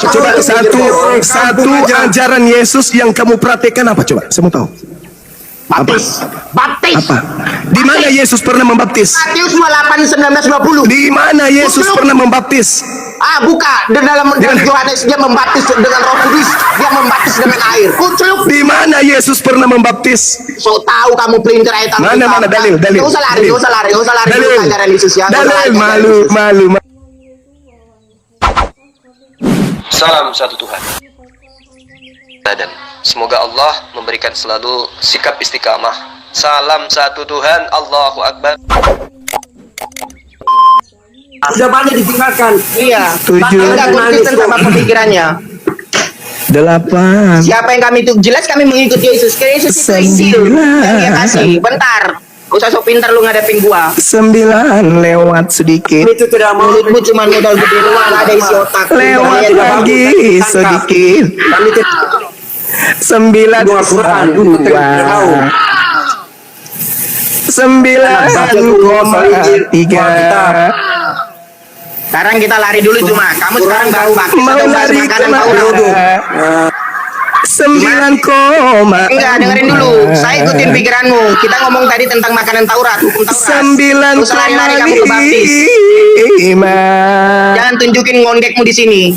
coba satu ajaran Yesus yang kamu praktekkan apa coba? Saya mau tahu. Baptis. Apa? Di mana Yesus pernah membaptis? Matius 28:19-20. Di mana Yesus pernah membaptis? Buka di dalam Yohanes dia membaptis dengan Roh Kudus, dia membaptis dengan air. Kucluk. Di mana Yesus pernah membaptis? So tahu kamu pelintir ayat Alkitab. Mana dalil? Nggak usah lari. Dalil. Ajaran Yesus ya. Dalil malu. Salam satu Tuhan. Dan semoga Allah memberikan selalu sikap istiqamah. Salam satu Tuhan, Allahu Akbar. Sudah banyak ditinggalkan. Iya. 7. Enggak konsisten sama pemikirannya. 8. Siapa yang kami itu jelas kami mengikuti Yesus. Yesus itu Injil yang dia kasih. Bentar. Usah sok pintar lu ngadepin gua. 9 lewat sedikit. Itu tidak mau. Mulutmu cuma modal gede doang, ada isi otak. Lewat lagi sedikit. Kami tidak 9 Al-Quran. 9,3. Sekarang kita lari dulu cuma. Kamu sekarang baru baktis Mau atau bahas lari makanan kemana? Taurat? 9, Enggak, dengerin dulu. Saya ikutin pikiranmu. Kita ngomong tadi tentang makanan Taurat, hukum Taurat. 9, Terus lari-lari kamu ke baptis. Jangan tunjukin ngondekmu di sini.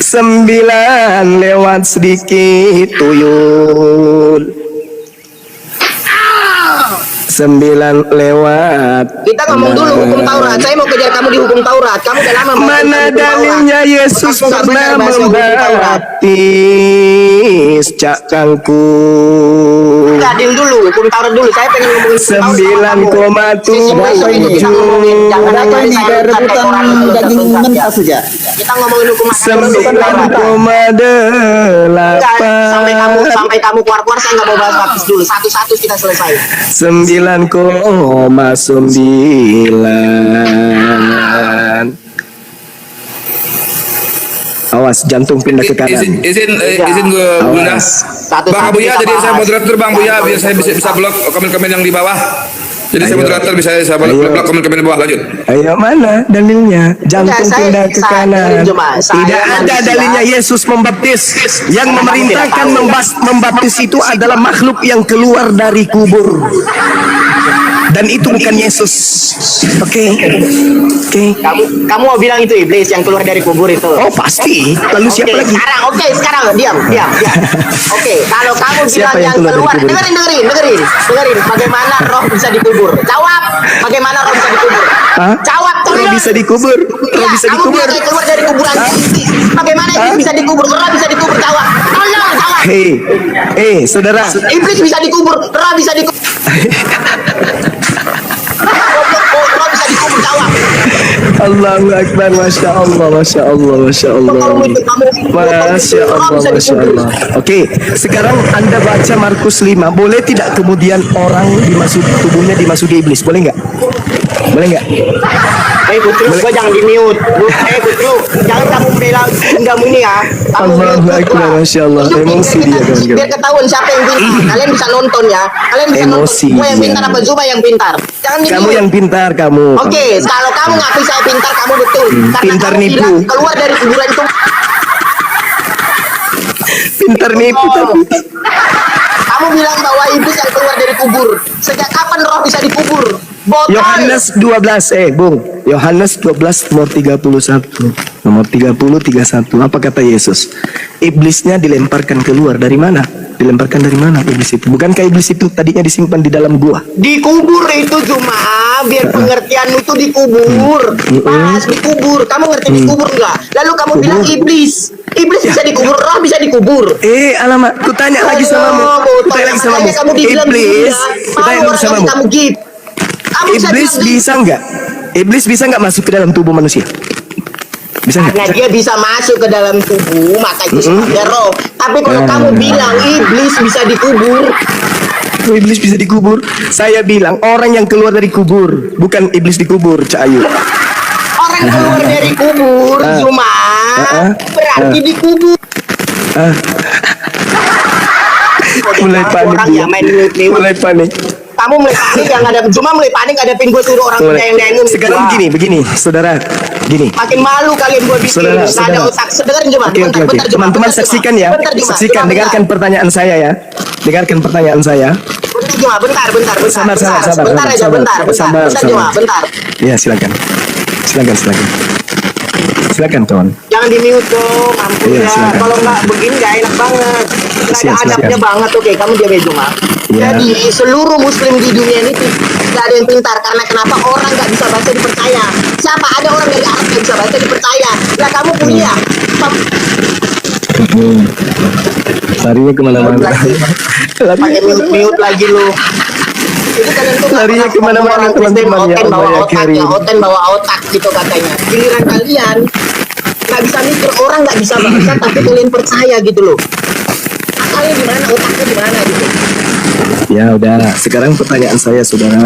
9 lewat sedikit tuyul. 9 lewat. Kita ngomong dulu hukum Taurat. Saya mau kejar kamu di hukum Taurat. Kamu udah lama Mana dalilnya Yesus pernah membaptis Cak Kangkung? Enggak, adil dulu. Hukum Taurat dulu. Saya pengen ngomongin hukum Taurat. 9,7. Jangan ada ini kayak rebutan daging mentah saja. Kita ngomongin hukum 9,8. Sampai kamu keluar saya nggak mau bahas baptis dulu. Satu-satu kita selesai. 9,9. Awas jantung pindah ke kanan. Izin gue bilang Bang Abuya, jadi saya moderator Bang Abuya, biar saya bisa blok komen-komen yang di bawah. Jadi saya moderator bisa blok komen-komen di bawah. Lanjut. Ayo mana dalilnya? Jantung pindah ke kanan. Tidak ada dalilnya Yesus membaptis. Yang memerintahkan membaptis itu adalah makhluk yang keluar dari kubur. Dan itu bukan Yesus. Oke. Kamu mau bilang itu iblis yang keluar dari kubur itu? Oh pasti. Lalu siapa lagi? Sekarang diam. Oke, kalau kamu Siapa bilang yang keluar, dari kubur? dengerin. Bagaimana roh bisa dikubur? Jawab. Bagaimana roh bisa dikubur? Hah? Jawab. Roh bisa dikubur. Roh bisa Kamu dikubur. bilang keluar dari kuburan iblis. Bagaimana iblis bisa dikubur? Roh bisa dikubur. Jawab. Jawab. Hei, saudara. Iblis bisa dikubur. Roh bisa dikubur. Roh bisa dikubur. Jawab. Allahu Akbar, Masya Allah. Oke, sekarang Anda baca Markus 5. Boleh tidak kemudian orang tubuhnya dimasuki iblis? Boleh nggak? Kuclu, gua jangan di mute. Kuclu, jangan kamu bilang enggak ini ya. Allahu Akbar, Masya Allah. Emosi dia kawan-kawan. Biar ketahuan siapa yang pintar. Kalian bisa nonton ya. Kalian bisa Emosi nonton. Gua yang dia. pintar apa Zuma yang pintar? Jangan di Kamu mute. yang pintar, kamu. Oke, kalau kamu ngaku saya pintar, kamu betul. Karena Pintar kamu nipu. bilang keluar dari kuburan itu. Pintar nipu tapi. Kamu bilang bahwa iblis yang keluar dari kubur. Sejak kapan roh bisa dikubur? Botol. Yohanes 12, Bung. Yohanes 12 nomor 31. Nomor 31. Apa kata Yesus? Iblisnya dilemparkan keluar dari mana? Dilemparkan dari mana iblis itu? Bukankah iblis itu tadinya disimpan di dalam gua? Dikubur itu cuma biar pengertianmu itu dikubur. Pas dikubur, kamu ngerti dikubur enggak? Lalu kamu bilang iblis bisa dikubur, roh bisa dikubur. Alamak, kutanya lagi samamu. Kutanya lagi samamu. Kamu dibilang Iblis, kutanya mau lagi samamu. kamu give. Kamu Iblis bisa nggak? Iblis bisa nggak masuk ke dalam tubuh manusia? Bisa nggak? Karena dia bisa masuk ke dalam tubuh, maka itu sifatnya roh. Tapi kalau kamu bilang iblis bisa dikubur, Iblis bisa dikubur. Saya bilang orang yang keluar dari kubur, bukan iblis dikubur, Cak Ayu. orang keluar dari kubur cuma berarti dikubur. Mulai panik Orang dia. yang main mute. Mulai panik. Kamu mulai panik yang ada, cuma mulai panik ada gue suruh orang yang Sekarang begini, saudara. Gini. Makin malu kalian gue bikin. Saudara, Nggak ada otak. Dengerin Juma. Oke, oke, oke. Teman-teman saksikan ya. Saksikan, dengarkan pertanyaan saya ya. Dengarkan pertanyaan saya. Bentar Juma, bentar. Sabar, Bentar aja, bentar Juma, bentar. Ya, silakan. Silakan kawan. Jangan di mute dong, ampun Iya, ya. silakan. Kalau nggak begini nggak enak banget. Nggak ada Silakan. adabnya banget. Oke, kamu diam ya Juma. Iya. Jadi seluruh muslim di dunia ini nggak ada yang pintar. Karena kenapa orang nggak bisa baca dipercaya? Siapa ada orang dari Arab nggak bisa baca dipercaya? Lah kamu punya. Larinya kemana-mana. Pakai mute lagi lu. Jadi kalian tuh Larinya kemana-mana, teman-teman, ya Allah, ya Karim. Oten bawa otak gitu katanya. Giliran kalian nggak bisa mikir, orang nggak bisa baca tapi kalian percaya gitu loh. Akalnya gimana, otaknya gimana gitu. Ya udah, sekarang pertanyaan saya saudara.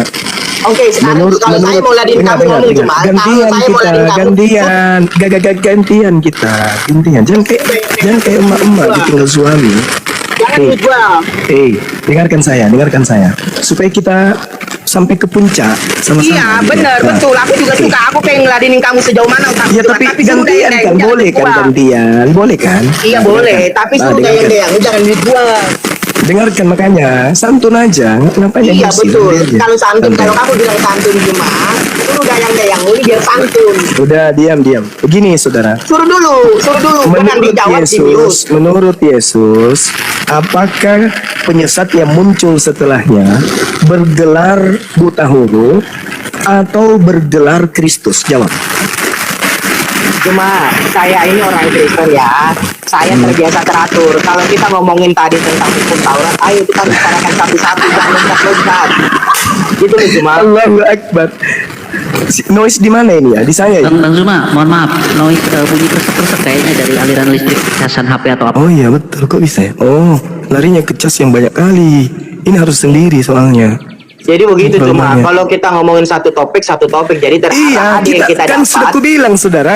Oke, sekarang kalau saya mau ladin kamu ngomong cuma kalau gantian saya mau kita, ladin kamu gantian kita, gantian. Jangan kayak emak-emak ditinggal suami. jangan dijual. Dengarkan saya. Supaya kita sampai ke puncak sama-sama. Iya benar Nah, betul, aku juga suka, aku pengen ngeladinin kamu sejauh mana otak. Ya tapi gantian kan, boleh kan gantian, boleh kan? Iya boleh, tapi Nah, suruh dengarkan. gayang-gayang, jangan dijual. Dengarkan makanya, santun aja, kenapa yang Iya emosi? betul, Aja. kalau santun, kalau kamu bilang santun cuma suruh gayang-gayang, ini biar santun. Udah diam. Begini saudara. Suruh dulu, bukan dijawab di mute. Menurut Yesus, apakah penyesat yang muncul setelahnya bergelar buta huruf atau bergelar Kristus? Jawab. Cuma saya ini orang Kristen ya, saya terbiasa teratur. Kalau kita ngomongin tadi tentang hukum Taurat, ayo kita bicarakan satu-satu, jangan loncat-loncat. Gitu loh cuma. Allahu Akbar. Noise di mana ini ya? Di saya ya? Bang Zuma, mohon maaf, noise bunyi kresek-kresek kayaknya dari aliran listrik casan HP atau apa. Oh iya betul, kok bisa ya? Oh, larinya ke cas yang banyak kali. Ini harus sendiri soalnya. Jadi begitu cuma Problemnya. kalau kita ngomongin satu topik, jadi Iya, terarah yang kita kan sudah dapat. kubilang saudara,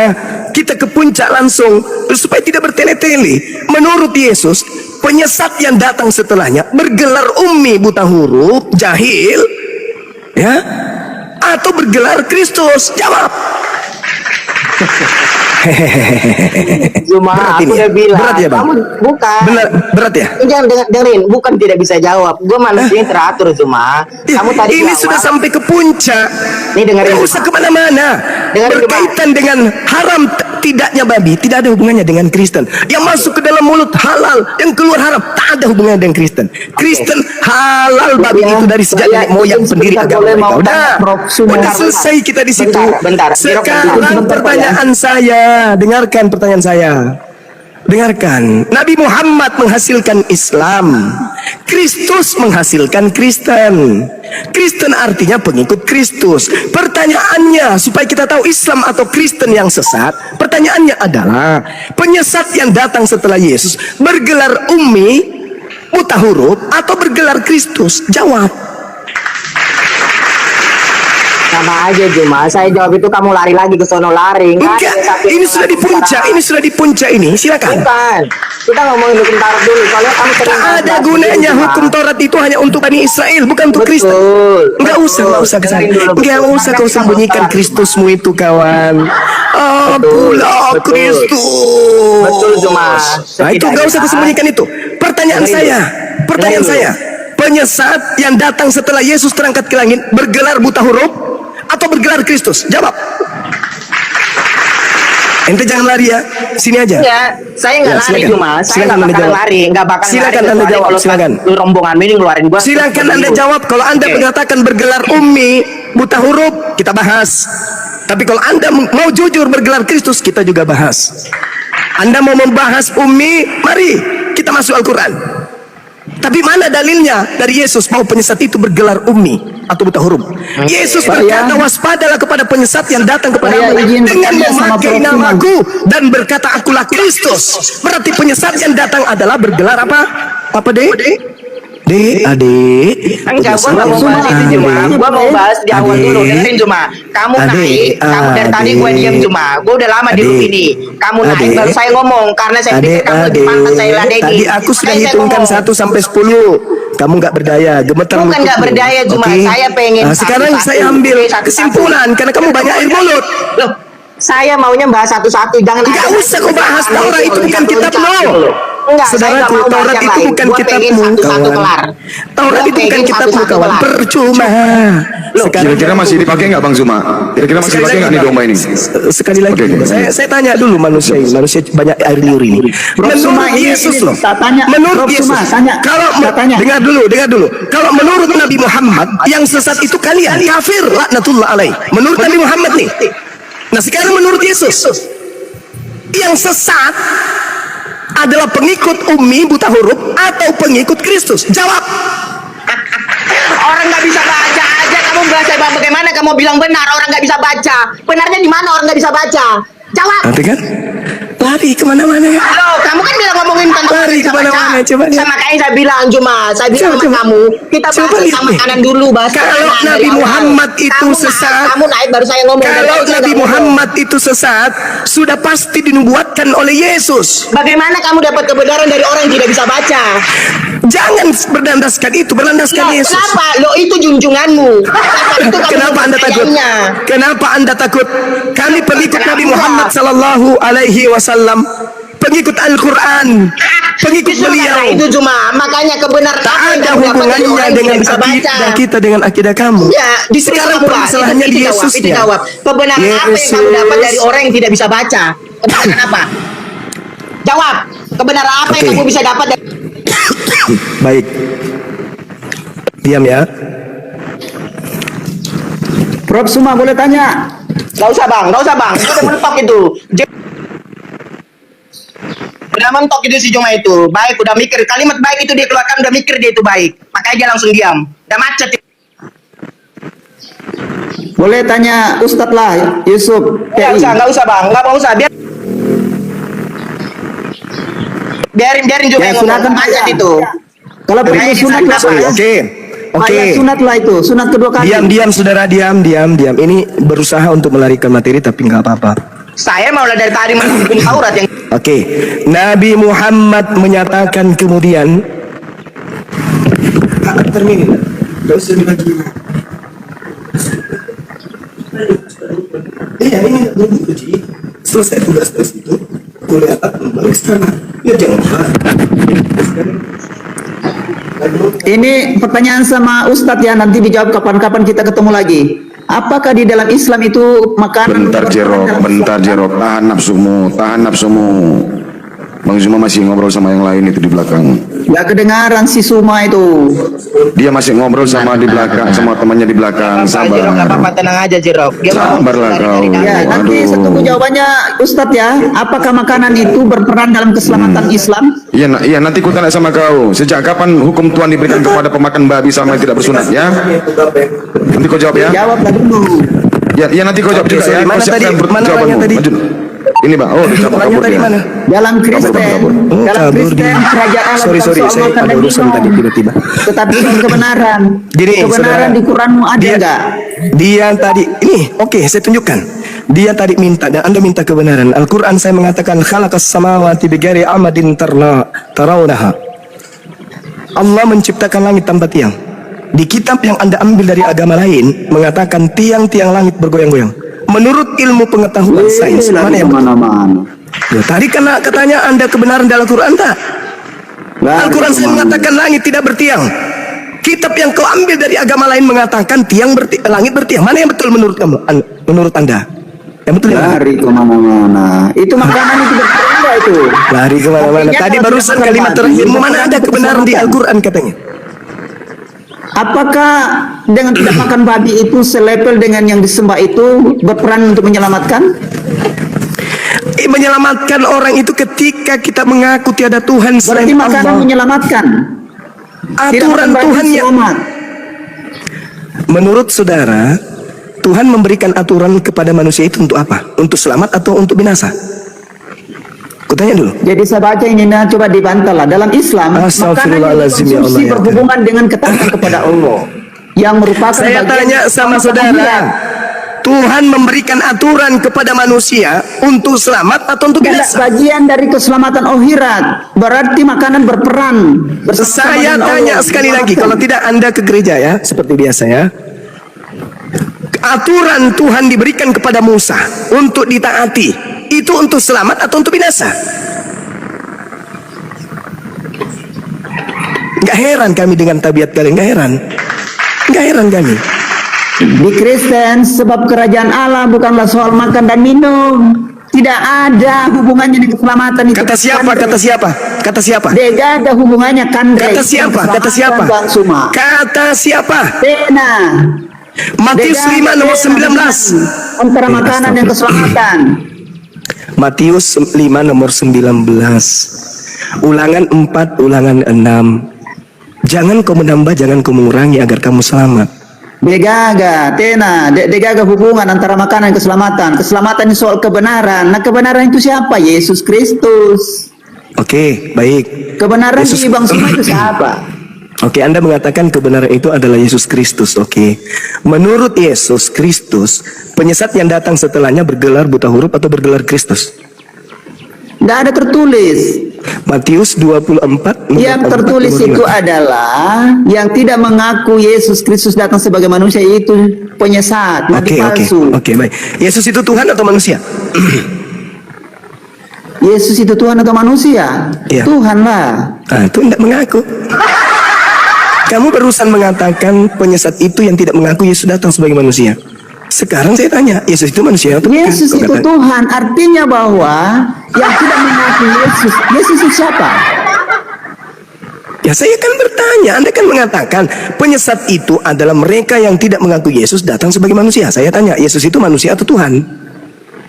kita ke puncak langsung supaya tidak bertele-tele. Menurut Yesus, penyesat yang datang setelahnya bergelar ummi buta huruf, jahil, ya, atau bergelar Kristus? Jawab. Cuma Berat aku ini ya? udah bilang, Berat ya, Bang? kamu bukan. Berat ya? Jangan dengerin, bukan tidak bisa jawab. Gue manusia yang teratur cuma. Kamu tadi Ini jawab. sudah sampai ke puncak. Nih dengerin. Nggak usah kemana-mana. Dengerin, Berkaitan dengan haram tidaknya babi, tidak ada hubungannya dengan Kristen. Yang masuk ke dalam mulut halal, yang keluar haram, tak ada hubungannya dengan Kristen. Kristen halal babi Ya, itu dari sejak saya nenek moyang izin pendiri sebentar, agama boleh mereka. mau Udah, tanya, Prof. Sunar. udah selesai kita di situ. Bentar. Sekarang pertanyaan saya, dengarkan pertanyaan saya. Dengarkan, Nabi Muhammad menghasilkan Islam, Kristus menghasilkan Kristen. Kristen artinya pengikut Kristus. Pertanyaannya, supaya kita tahu Islam atau Kristen yang sesat, pertanyaannya adalah, penyesat yang datang setelah Yesus bergelar ummi, buta huruf, atau bergelar Kristus? Jawab. Sama aja Juma, saya jawab itu kamu lari lagi ke sono lari. Enggak, ini sudah di puncak, ini silakan. Bukan, kita ngomongin hukum Taurat dulu. Soalnya kamu Tak ada gunanya hukum Taurat itu hanya untuk Bani Israel, bukan untuk Kristen. Enggak usah ke sana. Enggak usah kau sembunyikan Kristusmu itu, kawan. Akulah Kristus. Betul, Juma. Nah, itu enggak usah kau sembunyikan itu. Pertanyaan saya. Penyesat yang datang setelah Yesus terangkat ke langit bergelar buta huruf atau bergelar Kristus? Jawab. Ente jangan lari ya, sini aja. Ya, saya nggak Ya, lari silakan. Cuma, saya Silakan nggak Anda bakal jawab. lari, nggak bakal Silakan lari. Anda Kecuali jawab, kalau silakan. lu rombongan ini ngeluarin gua. Silakan Anda jawab. Kalau Anda mengatakan bergelar ummi, buta huruf, kita bahas. Tapi kalau Anda mau jujur bergelar Kristus, kita juga bahas. Anda mau membahas ummi, mari kita masuk Al-Quran. Tapi mana dalilnya dari Yesus mau penyesat itu bergelar ummi atau buta huruf? Yesus berkata, waspadalah kepada penyesat yang datang kepadamu dengan memakai namaku dan berkata, akulah Kristus. Berarti penyesat yang datang adalah bergelar apa? Apa dek? Adik. Enggak, gua nggak mau bahas itu Cuma. Gua mau bahas di awal dulu. Dengerin Cuma. Kamu naik, kamu dari tadi gua diam Cuma. Gua udah lama di grup ini. Kamu naik baru saya ngomong karena saya pikir kamu lebih pantas saya ladeni. Tadi aku sudah Makanya saya hitungkan ngomong. 1 sampai 10. Kamu nggak berdaya, gemetar Bukan lututmu. nggak berdaya, Cuma Oke? saya pengen Nah, sekarang satu-satu. saya ambil Satu-satu. kesimpulan karena kamu banyak air mulut. Loh, Saya maunya bahas satu-satu, jangan Nggak ada- usah kau bahas, Taurat itu bukan kitabmu. Enggak, saya nggak Saudaraku, mau bahas Taurat yang itu lain. bukan Gua pengen kitabmu, satu-satu kawan. kelar. Taurat Gua itu bukan pengen kitabmu, satu-satu kawan. kelar. Percuma. Kira-kira masih dipakai nggak Bang Zuma? Kira-kira masih dipakai nggak nih domba ini? Sekali lagi, Oke, oke. saya tanya dulu manusia ini, manusia banyak air liur ini. Suma, Menurut ini- Yesus ini loh, tak tanya. menurut Prof. Yesus, Suma, tanya. kalau Tak tanya. dengar dulu. Kalau menurut Nabi Muhammad yang sesat itu kalian kafir, laknatullah alaih. Menurut Nabi Muhammad nih. Nah sekarang menurut Yesus, yang sesat adalah pengikut ummi buta huruf atau pengikut Kristus? Jawab. Orang nggak bisa baca aja kamu bahasa bagaimana kamu bilang benar orang nggak bisa baca. Benarnya di mana orang nggak bisa baca? Jawab. Nanti kan lari kemana-mana ya. Loh, kamu kan bilang ngomongin tentang Lari orang bisa kemana-mana, baca. coba lihat. Sama kayak saya bilang cuma, saya bilang Coba, sama coba. kamu, kita bahas Coba lihat tentang nih. makanan dulu, bahas Kalau makanan Nabi dari awal. Muhammad itu Kamu sesat, kamu naik baru saya ngomong. Kalau Dari saya Nabi ngomong. Muhammad itu sesat, sudah pasti dinubuatkan oleh Yesus. Bagaimana kamu dapat kebenaran dari orang yang tidak bisa baca? Jangan berlandaskan itu, berlandaskan Loh, Yesus. kenapa? Lo itu junjunganmu. Itu kamu Kenapa Anda takut? percayainnya. Kenapa Anda takut? Kami pengikut Nabi Muhammad sallallahu alaihi wasallam, pengikut Al-Qur'an, pengikut Justru karena beliau. itu cuma makanya kebenaran Tak apa yang ada kamu dapat dari hubungannya orang yang dengan tidak bisa baca. akidah kita dengan akidah kamu. Ya, di Sekarang kamu, Pak. permasalahannya Itu di jawab, Yesusnya. itu jawab. Kebenaran apa yang kamu Yesus. dapat dari orang yang tidak bisa baca? Kebenaran apa? Jawab. Kebenaran apa yang Oke. kamu bisa dapat dari Baik. Diam ya. Prof. Suma boleh tanya? Gak usah bang, gak usah bang. Itu udah mentok itu. Udah mentok itu si Joma itu. Baik, udah mikir. Kalimat baik itu dia keluarkan, udah mikir dia itu baik. Makanya dia langsung diam. Udah macet. Boleh tanya Ustadz lah, Yusuf. Gak TI. usah, gak usah bang. Gak usah. Biarin Joma Ya, yang ngomong. silakan Macet tanya. itu. Kalau Baik, begitu sunat lah, silakan. Pak. Oke. Oke. Ayat sunat lah itu, sunat kedua kali. Diam saudara, diam. Ini berusaha untuk melarikan materi tapi nggak apa-apa. Saya mau dari tadi menghukum Taurat yang Oke. Nabi Muhammad menyatakan kemudian termin. Gak usah dibagi. Iya ini nunggu Ji. Selesai tugas itu. Boleh apa? Balik sana. Ya jangan. Ini pertanyaan sama Ustadz ya, nanti dijawab kapan-kapan kita ketemu lagi. Apakah di dalam Islam itu makanan? Bentar Jerok, tahan nafsumu. Bang Zuma masih ngobrol sama yang lain itu di belakang. Ya kedengaran si Suma itu. Dia masih ngobrol sama di belakang, sama temannya di belakang. Jirok, gak apa-apa, Sabar. tenang aja Jirok. Dia mau Sabarlah dari kau. dalam. Ya, nanti Aduh. saya tunggu jawabannya Ustadz ya. Apakah makanan itu berperan dalam keselamatan Islam? Iya, nanti ku tanya sama kau. Sejak kapan hukum Tuhan diberikan kepada pemakan babi sama yang tidak bersunat ya? Nanti kau jawab ya. Jawablah dulu. Ya nanti kau jawab Oke, juga sorry, ya. mana Kau siapkan tadi? Mana jawabanmu. orangnya tadi? Maju. Ini bang, oh dicabut Orangnya kabur tadi dia. mana? Dalam Kristen, kabur. dalam Kabur Kristen dia. kerajaan Allah Sorry, bukan soal saya makan ada dan urusan minum. tadi tiba-tiba. Tetapi ini kebenaran. Gini, Kebenaran saudara. di Quranmu ada Dia- enggak? Dia tadi ini oke, saya tunjukkan. Dia tadi minta dan Anda minta kebenaran. Al-Qur'an saya mengatakan khalaqas samawati bighairi amadin tarawunaha. Allah menciptakan langit tanpa tiang. Di kitab yang Anda ambil dari agama lain mengatakan tiang-tiang langit bergoyang-goyang. Menurut ilmu pengetahuan sains, mana yang betul? Mana-mana. Loh, tadi kena katanya Anda kebenaran dalam Al-Quran tak? Al-Quran saya mengatakan langit tidak bertiang. Kitab yang kau ambil dari agama lain mengatakan langit bertiang. Mana yang betul menurut kamu? Menurut Anda? Yang betul yang mana? Lari kemana-mana. Itu makanan itu berperan enggak itu? Lari kemana-mana. Artinya Tadi kalau barusan tidak kalimat berperan, terakhirmu mana berperan ada untuk kebenaran di keselamatan. Al-Quran katanya? Apakah dengan tidak makan babi itu selepel dengan yang disembah itu berperan untuk menyelamatkan? Menyelamatkan orang itu ketika kita mengaku tiada Tuhan selain Berarti makanan Allah. menyelamatkan. Tidak Aturan makan babi Tuhan yang selamat. menurut saudara, Tuhan memberikan aturan kepada manusia itu untuk apa? Untuk selamat atau untuk binasa? Kutanya dulu. Jadi saya baca ini, nah, coba dibantah lah. Dalam Islam, makanan yang Astagfirullahaladzim, ya Allah, dikonsumsi ya berhubungan dengan ketaatan kepada Allah. Yang merupakan Saya bagian tanya sama keselamatan saudara, akhirat. Tuhan memberikan aturan kepada manusia untuk selamat atau untuk Tidak binasa? bagian dari keselamatan akhirat. Berarti makanan berperan. bersama-sama Saya dengan tanya Allah. sekali lagi, kalau tidak Anda ke gereja ya, seperti biasa ya. aturan Tuhan diberikan kepada Musa untuk ditaati, itu untuk selamat atau untuk binasa? Gak heran kami dengan tabiat kalian, gak heran kami. Di Kristen, sebab kerajaan Allah bukanlah soal makan dan minum. Tidak ada hubungannya dengan keselamatan itu. Kata siapa? Kata siapa? Kata siapa? Tidak ada hubungannya, Kandre. Kata siapa? Kata siapa? Bang Suma. Kata siapa? Pena. Matius 5 nomor 19. Antara makanan dan keselamatan. Matius 5 nomor 19. Ulangan 4, ulangan 6. Jangan kau menambah, jangan kau mengurangi agar kamu selamat. Degaga, tena, degaga hubungan antara makanan dan keselamatan. Keselamatan ini soal kebenaran. Nah, kebenaran itu siapa? Yesus Kristus. Oke, baik. Kebenaran Yesus. di Bang Suma itu siapa? Oke, Anda mengatakan kebenaran itu adalah Yesus Kristus. Oke. Menurut Yesus Kristus, penyesat yang datang setelahnya bergelar buta huruf atau bergelar Kristus? Tidak ada tertulis. Matius 24. Yang tertulis itu adalah yang tidak mengaku Yesus Kristus datang sebagai manusia, itu penyesat, nabi palsu. Oke, baik. Yesus itu Tuhan atau manusia? Yesus itu Tuhan atau manusia? Iya. Tuhan lah. Ah, itu tidak mengaku. Kamu barusan mengatakan penyesat itu yang tidak mengaku Yesus datang sebagai manusia. Sekarang saya tanya, Yesus itu manusia atau bukan? Yesus itu Tuhan, artinya bahwa yang tidak mengaku Yesus, Yesus itu siapa? Ya saya kan bertanya, Anda kan mengatakan penyesat itu adalah mereka yang tidak mengaku Yesus datang sebagai manusia. Saya tanya, Yesus itu manusia atau Tuhan?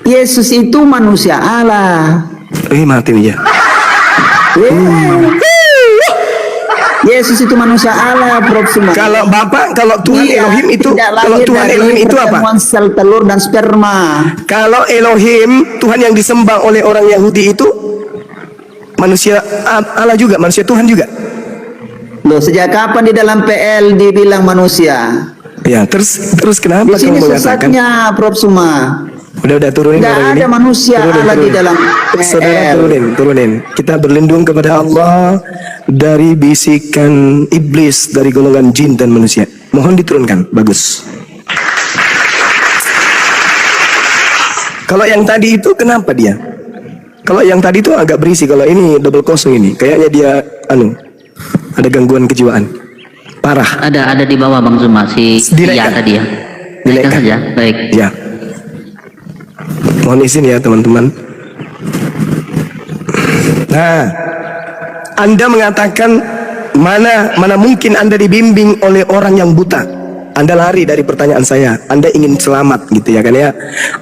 Yesus itu manusia Allah. Mati ya. Yesus itu manusia Allah, Prof. Suma. Kalau Bapak, kalau Tuhan Elohim itu, kalau Tuhan Elohim itu apa? Sel telur dan sperma. Kalau Elohim, Tuhan yang disembah oleh orang Yahudi itu manusia Allah juga, manusia Tuhan juga. Loh, sejak kapan di dalam PL dibilang manusia? Ya, terus kenapa Di sini kamu mengatakan? sesatnya, Prof. Suma. Udah turunin Tidak orang ini. ada manusia Allah di dalam Saudara, PL. turunin. Kita berlindung kepada Allah dari bisikan iblis dari golongan jin dan manusia. Mohon diturunkan, bagus. Kalau yang tadi itu kenapa dia? Kalau yang tadi itu agak berisi, kalau ini double kosong ini. Kayaknya dia ada gangguan kejiwaan. Parah. Ada di bawah Bang Zuma si Dinaikkan. Iya tadi ya. Dinaikkan Dinaikkan. saja. Baik. Ya. Mohon izin ya teman-teman. Nah, Anda mengatakan mana mungkin Anda dibimbing oleh orang yang buta. Anda lari dari pertanyaan saya. Anda ingin selamat gitu ya kan ya.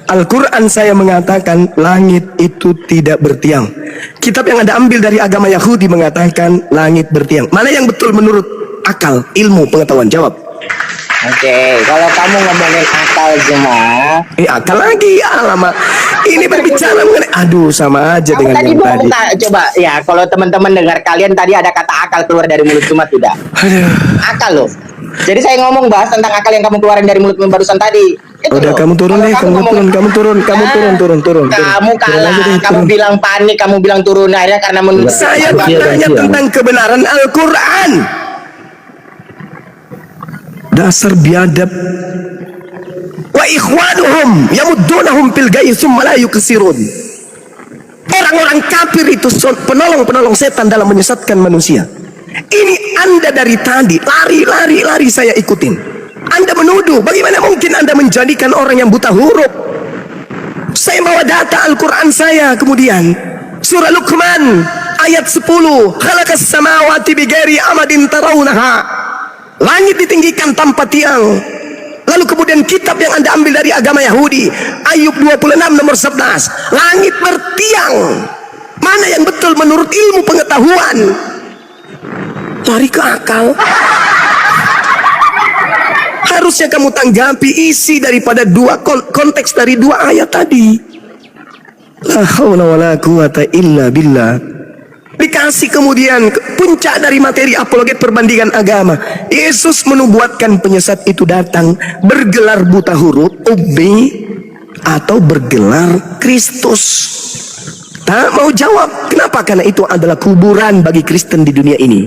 Al-Quran saya mengatakan langit itu tidak bertiang. Kitab yang Anda ambil dari agama Yahudi mengatakan langit bertiang. Mana yang betul menurut akal, ilmu, pengetahuan? Jawab. Oke, kalau kamu ngomongin akal Zuma, Akal lagi, alamak. Ini berbicara mengenai, aduh sama aja kamu dengan tadi yang mau tadi. coba ya, kalau teman-teman dengar kalian tadi ada kata akal keluar dari mulut Zuma tidak? Aduh. Akal loh. Jadi saya ngomong bahas tentang akal yang kamu keluarin dari mulut barusan tadi. Itu Udah loh. kamu turun Kalau deh, kamu ngomong- turun. Turun. Kamu Turun kalah, aja deh, kamu turun. bilang panik, kamu bilang turun akhirnya karena menurut Saya bertanya tentang kebenaran Al-Quran. Dasar biadab. Wa ikhwanuhum yamuddunahum fil ghayyi tsumma la yuksirun. Orang-orang kafir itu penolong setan dalam menyesatkan manusia. Ini Anda dari tadi lari saya ikutin. Anda menuduh, bagaimana mungkin Anda menjadikan orang yang buta huruf? Saya bawa data Al-Quran saya kemudian. Surah Luqman ayat 10. Khalaqas samawati bighairi amadin tarawunaha. Langit ditinggikan tanpa tiang. Lalu kemudian kitab yang Anda ambil dari agama Yahudi, Ayub 26 nomor 11. Langit bertiang. Mana yang betul menurut ilmu pengetahuan? Lari ke akal. Harusnya kamu tanggapi isi daripada konteks dari dua ayat tadi. La haula wala quwata illa billah. Dikasih kemudian puncak dari materi apologet perbandingan agama. Yesus menubuatkan penyesat itu datang bergelar buta huruf ubi atau bergelar Kristus. Tak mau jawab. Kenapa? Karena itu adalah kuburan bagi Kristen di dunia ini.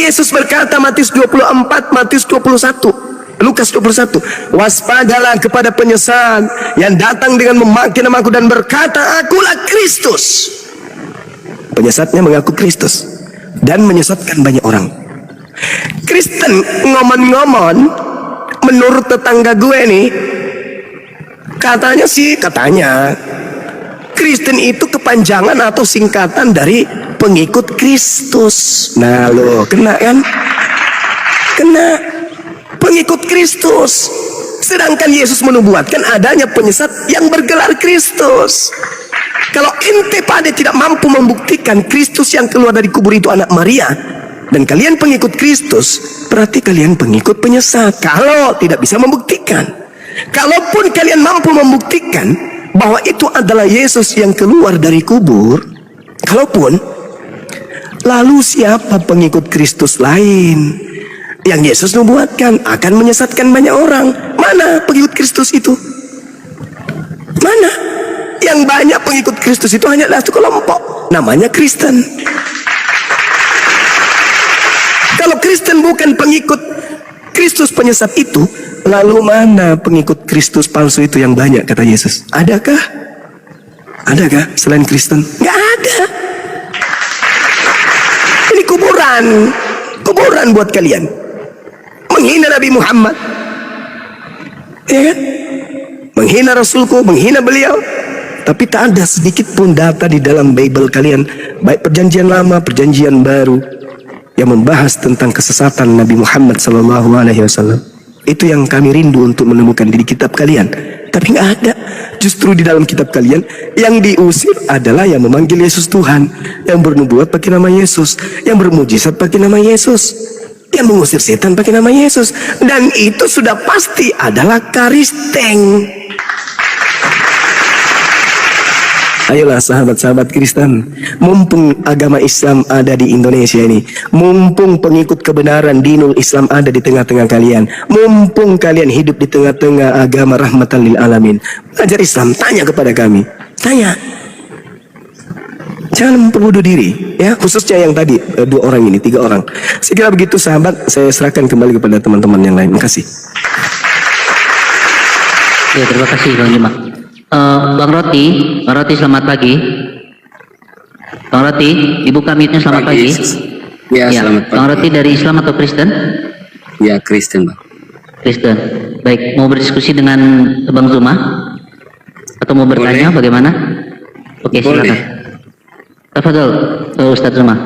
Yesus berkata Matius 24, Matius 21, Lukas 21, waspadalah kepada penyesat yang datang dengan memakai namaku dan berkata, akulah Kristus. Penyesatnya mengaku Kristus dan menyesatkan banyak orang. Kristen ngomong-ngomong, menurut tetangga gue nih, katanya Kristen itu kepanjangan atau singkatan dari pengikut Kristus. Nah lo kena kan? Kena pengikut Kristus. Sedangkan Yesus menubuatkan adanya penyesat yang bergelar Kristus. Kalau ente pada tidak mampu membuktikan Kristus yang keluar dari kubur itu anak Maria, dan kalian pengikut Kristus, berarti kalian pengikut penyesat. Kalau tidak bisa membuktikan, kalaupun kalian mampu membuktikan bahwa itu adalah Yesus yang keluar dari kubur, kalaupun, lalu siapa pengikut Kristus lain yang Yesus nubuatkan akan menyesatkan banyak orang? Mana pengikut Kristus itu? Mana? Yang banyak pengikut Kristus itu hanya satu kelompok, namanya Kristen. Kalau Kristen bukan pengikut Kristus penyesat itu, lalu mana pengikut Kristus palsu itu yang banyak, kata Yesus? Adakah? Adakah selain Kristen? Nggak ada. Ini kuburan buat kalian. Menghina Nabi Muhammad, ya kan? Menghina Rasulku, menghina beliau. Tapi tak ada sedikit pun data di dalam Bible kalian, baik perjanjian lama, perjanjian baru, yang membahas tentang kesesatan Nabi Muhammad SAW. Itu yang kami rindu untuk menemukan di kitab kalian. Tapi nggak ada. Justru di dalam kitab kalian yang diusir adalah yang memanggil Yesus Tuhan, yang bernubuat pakai nama Yesus, yang bermujizat pakai nama Yesus, yang mengusir setan pakai nama Yesus. Dan itu sudah pasti adalah Kristen. Ayolah sahabat-sahabat Kristen, mumpung agama Islam ada di Indonesia ini, mumpung pengikut kebenaran dinul Islam ada di tengah-tengah kalian, mumpung kalian hidup di tengah-tengah agama rahmatan lil alamin, belajar Islam, tanya kepada kami, tanya. Jangan memperbudu diri, ya, khususnya yang tadi 2 orang ini, 3 orang. Saya kira begitu sahabat, saya serahkan kembali kepada teman-teman yang lain. Terima kasih. Ya, terima kasih Bang Juma. Bang Roti selamat pagi. Bang Roti, dibuka mic-nya, selamat pagi. Ya, selamat pagi. Bang Roti dari Islam atau Kristen? Ya, Kristen, Bang. Kristen. Baik, mau berdiskusi dengan Bang Zuma? Atau mau bertanya? Boleh. Bagaimana? Oke, Boleh. silakan. Tafadhol, Ustaz Zuma.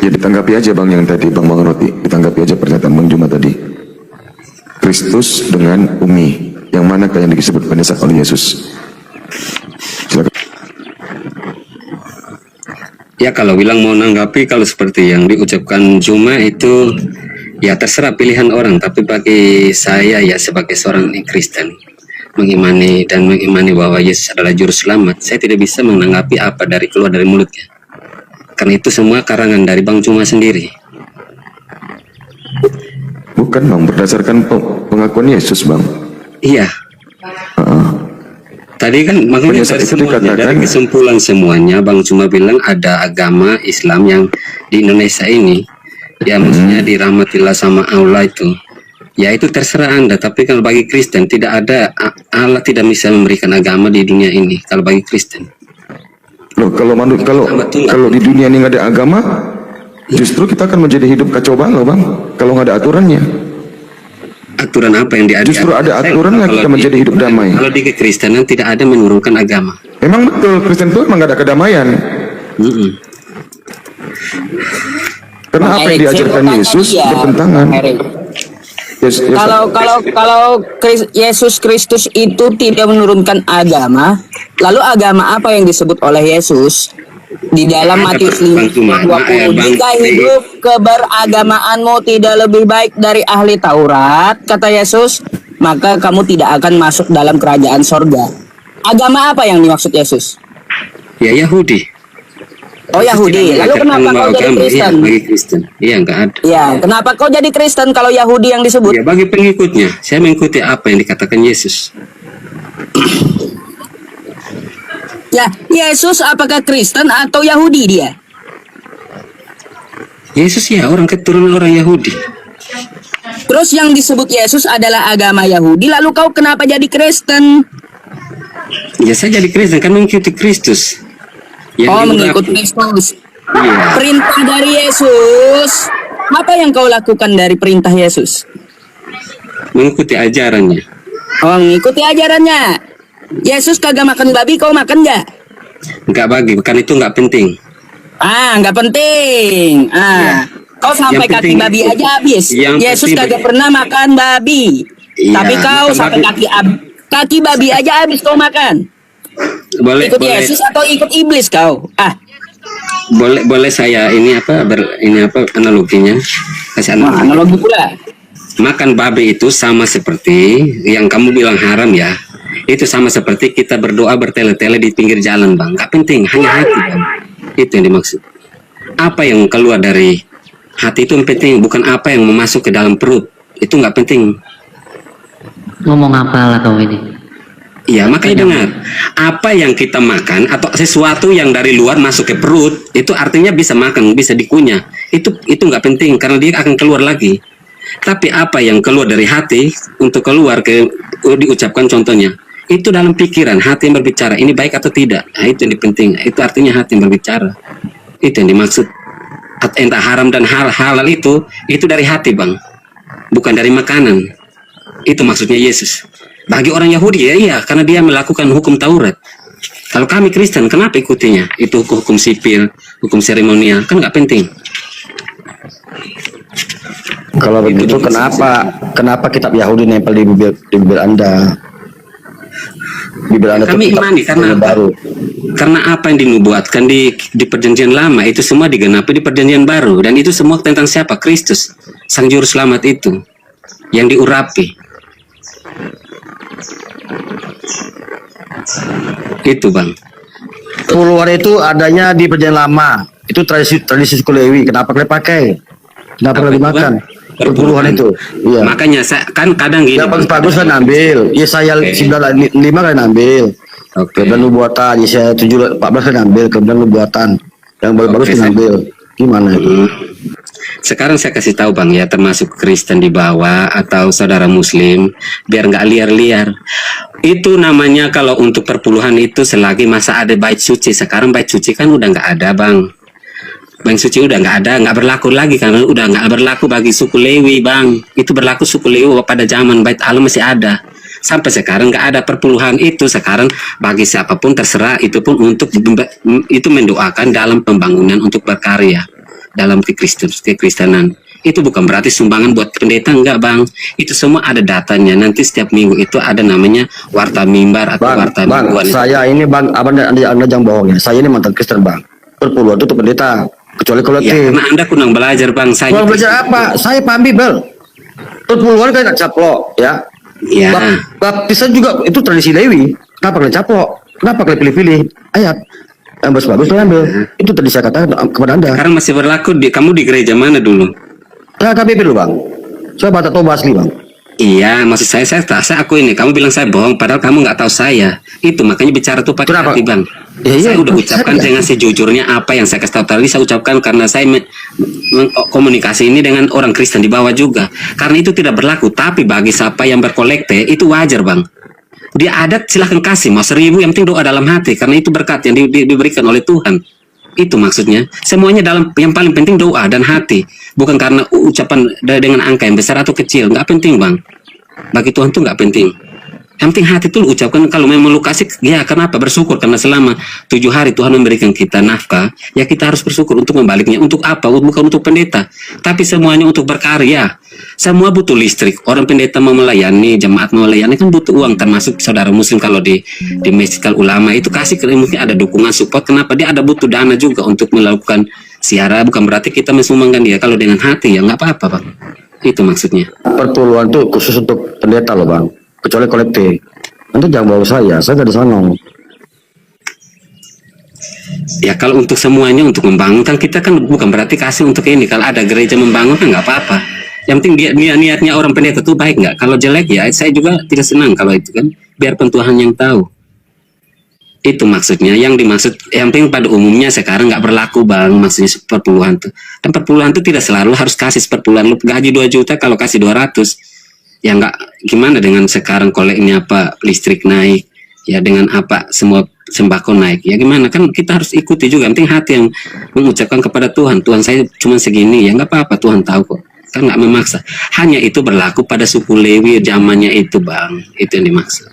Ya ditanggapi aja Bang yang tadi, Bang Roti, ditanggapi aja pernyataan Bang Juma tadi. Kristus dengan Umi, yang manakah yang disebut penyesat oleh Yesus? Silakan. Ya, kalau bilang mau nanggapi, kalau seperti yang diucapkan Juma itu, ya terserah pilihan orang. Tapi bagi saya ya sebagai seorang Kristen, mengimani bahwa Yesus adalah juru selamat, saya tidak bisa menanggapi apa dari keluar dari mulutnya. Karena itu semua karangan dari Bang Juma sendiri. Bukan Bang, berdasarkan pengakuan Yesus Bang. Iya. Tadi kan makanya dari kesimpulan semuanya Bang Juma bilang ada agama Islam yang di Indonesia ini, ya maksudnya dirahmatilah sama Allah itu. Ya itu terserah Anda, tapi kalau bagi Kristen tidak ada, Allah tidak bisa memberikan agama di dunia ini kalau bagi Kristen. Loh, kalau di dunia ini nggak ada agama, justru kita akan menjadi hidup kacau balau Bang, kalau nggak ada aturannya. Aturan apa yang diajarkan? Justru ada aturannya kita menjadi hidup damai. Kalau di kekristenan tidak ada menurunkan agama. Memang betul, Kristen itu memang nggak ada kedamaian. Karena apa yang diajarkan Yesus bertentangan. Kalau Yesus Kristus itu tidak menurunkan agama, lalu agama apa yang disebut oleh Yesus? Di dalam Matius 5:20, jika hidup keberagamaanmu tidak lebih baik dari ahli Taurat, kata Yesus, maka kamu tidak akan masuk dalam kerajaan sorga. Agama apa yang dimaksud Yesus? Ya Yahudi. Oh Yahudi. Lalu kenapa kau jadi Kristen? Bagi Kristen. Iya, enggak ada. Ya, kenapa kau jadi Kristen kalau Yahudi yang disebut? Ya bagi pengikutnya. Saya mengikuti apa yang dikatakan Yesus. Ya, Yesus apakah Kristen atau Yahudi dia? Yesus ya orang keturunan orang Yahudi. Terus yang disebut Yesus adalah agama Yahudi, lalu kau kenapa jadi Kristen? Ya saya jadi Kristen kan mengikuti Kristus. Oh, diurapi. mengikut Kristus. Iya. Perintah dari Yesus. Apa yang kau lakukan dari perintah Yesus? Mengikuti ajarannya. Oh, mengikuti ajarannya. Yesus kagak makan babi, kau makan nggak? Enggak bagi, bukan itu enggak penting. Ah, nggak penting. Ah, kau sampai Yang kaki penting- babi aja habis. yang Yesus penting kagak bagi- pernah makan babi. Iya, Tapi kau makan sampai babi. kaki babi aja habis kau makan. Boleh Ikut boleh Yesus atau ikut iblis kau? Ah, boleh saya ini apa analoginya? Kasih analogi. analogi pula. Makan babi itu sama seperti yang kamu bilang haram ya. Itu sama seperti kita berdoa bertele-tele di pinggir jalan, Bang. Gak penting, hanya hati, Bang. Itu yang dimaksud. Apa yang keluar dari hati itu yang penting, bukan apa yang masuk ke dalam perut. Itu nggak penting. Ngomong apa lah kau ini? Iya, makanya dengar. Apa yang kita makan atau sesuatu yang dari luar masuk ke perut, itu artinya bisa makan, bisa dikunyah. Itu nggak penting karena dia akan keluar lagi. Tapi apa yang keluar dari hati untuk keluar diucapkan contohnya, itu dalam pikiran hati yang berbicara, ini baik atau tidak. Nah, itu yang penting. Itu artinya hati yang berbicara. Itu yang dimaksud. Entah haram dan halal itu dari hati, Bang. Bukan dari makanan. Itu maksudnya Yesus. Bagi orang Yahudi ya iya, karena dia melakukan hukum Taurat. Kalau kami Kristen, kenapa ikutinya? Itu hukum sipil, hukum seremonial, kan nggak penting. Kalau begitu kenapa kitab Yahudi nempel di bibir Anda? Bibir Anda itu Kami kitab imani karena yang apa? baru. Karena apa yang dinubuatkan di perjanjian lama itu semua digenapi di perjanjian baru, dan itu semua tentang siapa? Kristus, sang juru selamat itu yang diurapi. Itu, Bang. Puluhan itu adanya di perjanjian lama. Itu tradisi suku Lewi. Kenapa kalian pakai? Kenapa Apa kalian itu, makan? Bang? Perpuluhan itu. Iya. Makanya saya kan kadang gini. Yang Bang. bagus kan ambil. Yesaya Oke. 9:5 kalian ambil. Oke. Kemudian nubuatan. Yesaya 7:14 kalian ambil. Kemudian nubuatan. Yang bagus Oke, kalian saya- ambil. Gimana itu? Sekarang saya kasih tahu Bang ya, termasuk Kristen di bawah atau saudara Muslim, biar nggak liar-liar. Itu namanya kalau untuk perpuluhan itu selagi masa ada bait suci. Sekarang bait suci kan udah nggak ada, Bang. Bait suci udah nggak ada, nggak berlaku lagi karena udah nggak berlaku bagi suku Lewi, Bang. Itu berlaku suku Lewi pada zaman bait Allah masih ada. Sampai sekarang nggak ada perpuluhan itu. Sekarang bagi siapapun terserah, itu pun untuk itu mendoakan dalam pembangunan untuk berkarya dalam kekristenan. Itu bukan berarti sumbangan buat pendeta, enggak, Bang. Itu semua ada datanya. Nanti setiap minggu itu ada namanya warta mimbar atau warta Bang, mingguan. saya ini Bang, anda jangan bohong ya. Saya ini mantan Kristen Bang. Perpuluhan itu pendeta. Kecuali Ya, kolektif. karena Anda kurang belajar, Bang. Saya Kurang belajar apa? Saya paham Bibel. Perpuluhan kan nggak caplok ya. Ya, Baptisan juga itu tradisi Lewi. Kenapa kalian caplok? Kenapa kalian pilih-pilih ayat? Yang bagus-bagus kalian ambil. Itu tadi saya katakan kepada Anda. sekarang masih berlaku kamu di gereja mana dulu? Nah, KBB dulu Bang. Saya baca Toba asli Bang. Iya, maksud saya aku ini. Kamu bilang saya bohong, padahal kamu nggak tahu saya. Itu makanya bicara tuh pakai Kenapa? hati, Bang. Ya, iya, Saya udah saya ucapkan tidak. dengan sejujurnya apa yang saya kasih tahu tadi. Saya ucapkan karena saya komunikasi ini dengan orang Kristen di bawah juga. Karena itu tidak berlaku. Tapi bagi siapa yang berkolekte itu wajar, Bang. Dia adat silahkan kasih mau 1.000, yang penting doa dalam hati karena itu berkat yang diberikan oleh Tuhan. Itu maksudnya semuanya dalam yang paling penting doa dan hati, bukan karena ucapan dengan angka yang besar atau kecil. Nggak penting, Bang. Bagi Tuhan tuh nggak penting. Yang penting hati itu lu ucapkan. Kalau memang lu kasih, ya kenapa? Bersyukur karena selama 7 hari Tuhan memberikan kita nafkah, ya kita harus bersyukur untuk membaliknya. Untuk apa? Bukan untuk pendeta, tapi semuanya untuk berkarya. Semua butuh listrik. Orang pendeta mau melayani, jemaat mau melayani kan butuh uang. Termasuk saudara Muslim kalau di Masjid Al Ulama itu kasih, mungkin ada dukungan support. Kenapa? Dia ada butuh dana juga untuk melakukan siara. Bukan berarti kita mensumbangkan dia. Kalau dengan hati ya nggak apa-apa, Bang. Itu maksudnya. Perpuluhan itu khusus untuk pendeta loh Bang. Kecuali kolektif. Nanti jangan bawa saya dari sana. Ya kalau untuk semuanya untuk membangun kan kita kan bukan berarti kasih untuk ini. Kalau ada gereja membangun kan nggak apa-apa. Yang penting dia niatnya orang pendeta itu baik nggak. Kalau jelek ya saya juga tidak senang kalau itu kan. Biarpun Tuhan yang tahu. Itu maksudnya, yang dimaksud yang penting pada umumnya sekarang nggak berlaku bang, maksudnya seperpuluhan tuh. Dan perpuluhan tuh tidak selalu harus kasih seperpuluhan. Lu gaji 2 juta kalau kasih 200, ya nggak, gimana dengan sekarang koleknya apa, listrik naik, ya dengan apa semua sembako naik, ya gimana, kan kita harus ikuti juga. Yang penting hati yang mengucapkan kepada Tuhan, Tuhan saya cuma segini, ya nggak apa-apa, Tuhan tahu kok, kan nggak memaksa. Hanya itu berlaku pada suku Lewi zamannya itu bang, itu yang dimaksud.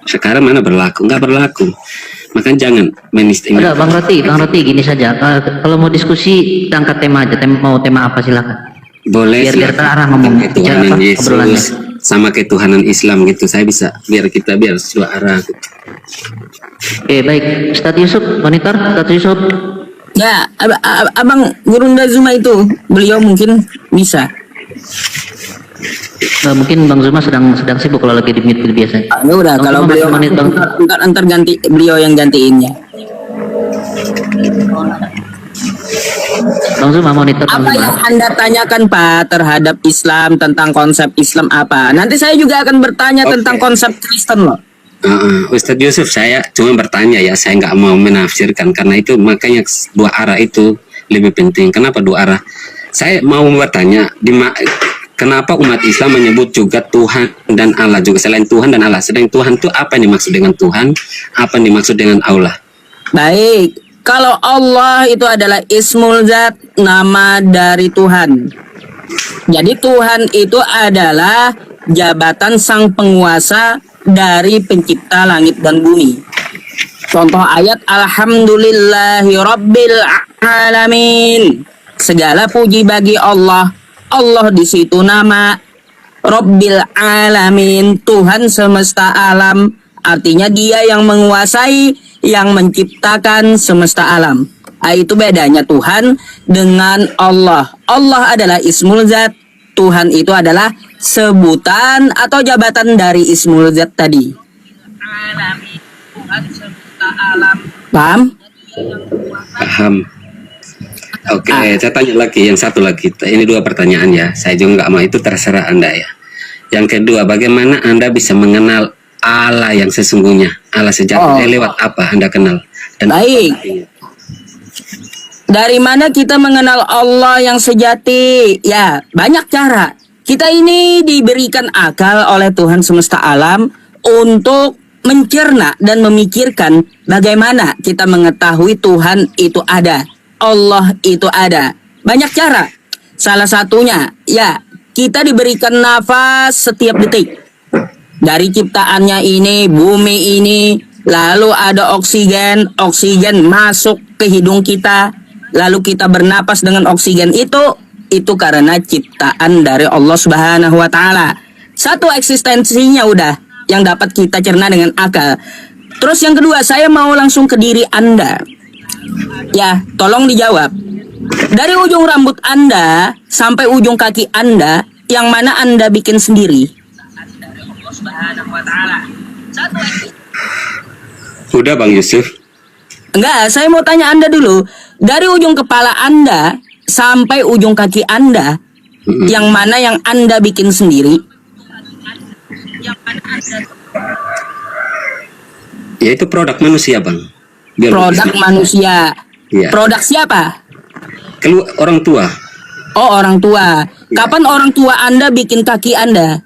Sekarang mana berlaku? Nggak berlaku. Makanya jangan menisting. Udah Bang Roti gini saja. Kalau mau diskusi angkat tema aja. Mau tema apa silakan. Boleh. Biar terarah ngomong. Ketuhanan Yesus sama ketuhanan Islam gitu. Saya bisa biar dua arah. Gitu. Oke baik. Ustadz Yusuf monitor. Ustadz Yusuf. Ya, Abang Gurunda Zuma itu, beliau mungkin bisa. Mungkin Bang Zuma sedang sibuk kalau lagi di mute biasa. Ya udah, kalau beliau ntar ganti beliau yang gantiinnya. Bang Zuma monitor. Apa yang Anda tanyakan Pak terhadap Islam, tentang konsep Islam apa? Nanti saya juga akan bertanya tentang konsep Kristen loh. Ustadz Yusuf, saya cuma bertanya ya, saya nggak mau menafsirkan karena itu makanya dua arah itu lebih penting. Kenapa dua arah? Saya mau bertanya kenapa umat Islam menyebut juga Tuhan dan Allah juga, selain Tuhan dan Allah. Sedang Tuhan itu apa yang dimaksud dengan Tuhan, apa yang dimaksud dengan Allah? Baik, kalau Allah itu adalah Ismul Zat, nama dari Tuhan. Jadi Tuhan itu adalah jabatan sang penguasa dari pencipta langit dan bumi. Contoh ayat Alhamdulillahi Rabbil Alamin. Segala puji bagi Allah. Allah di situ nama Rabbil Alamin, Tuhan semesta alam. Artinya dia yang menguasai, yang menciptakan semesta alam. Itu bedanya Tuhan dengan Allah. Allah adalah Ismul Zat, Tuhan itu adalah sebutan atau jabatan dari Ismul Zat tadi. Paham? Paham. Oke, saya tanya lagi, yang satu lagi. Ini 2 pertanyaan ya. Saya juga nggak mau, itu terserah Anda ya. Yang kedua, bagaimana Anda bisa mengenal Allah yang sesungguhnya? Allah sejati, lewat apa Anda kenal? Dan baik. Dari mana kita mengenal Allah yang sejati? Ya, banyak cara. Kita ini diberikan akal oleh Tuhan semesta alam untuk mencerna dan memikirkan bagaimana kita mengetahui Tuhan itu ada, Allah itu ada. Banyak cara. Salah satunya, ya, kita diberikan nafas setiap detik. Dari ciptaannya ini, bumi ini, lalu ada oksigen masuk ke hidung kita, lalu kita bernapas dengan oksigen itu karena ciptaan dari Allah Subhanahu wa Ta'ala. Satu, eksistensinya udah yang dapat kita cerna dengan akal. Terus yang kedua, saya mau langsung ke diri Anda. Ya, tolong dijawab. Dari ujung rambut Anda sampai ujung kaki Anda, yang mana Anda bikin sendiri? Udah Bang Yusuf. Enggak, saya mau tanya Anda dulu. Dari ujung kepala Anda sampai ujung kaki Anda, yang mana yang Anda bikin sendiri? Ya itu produk manusia Bang. Produk manusia. Ya. Produk siapa? Orang tua. Oh, orang tua. Kapan orang tua Anda bikin kaki Anda?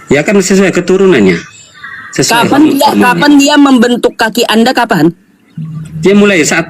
Ya kan sesuai keturunannya. Kapan dia membentuk kaki Anda kapan? Dia mulai saat